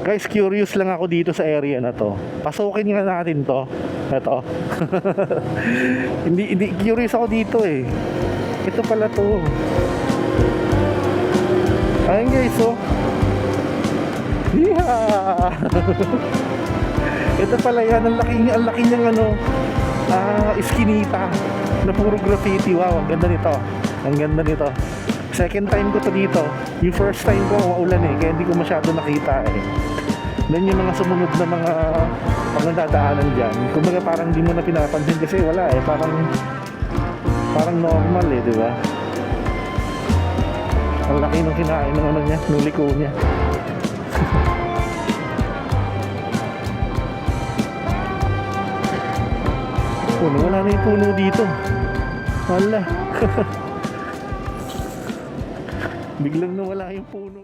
Guys, curious lang ako dito sa area na to. Pasukin nga natin to. Ito. hindi curious ako dito eh. Ito pala to. Ayun guys, oh. Yeah. Ito pala yan, ang laki niyang ano, iskinita na puro graffiti. Wow, ang ganda nito. Ang ganda nito. Second time ko to dito. Yung first time ko maulan eh, kaya hindi ko masyado nakita eh. Then yung mga sumunod na mga pagdadaanan dyan, kumbaga parang hindi mo na pinapansin kasi wala eh, parang normal eh, di ba? Ang laki ng kinain ng ano niya, ng liko niya. Puno, wala na yung puno dito. Wala. Biglang nawala yung puno.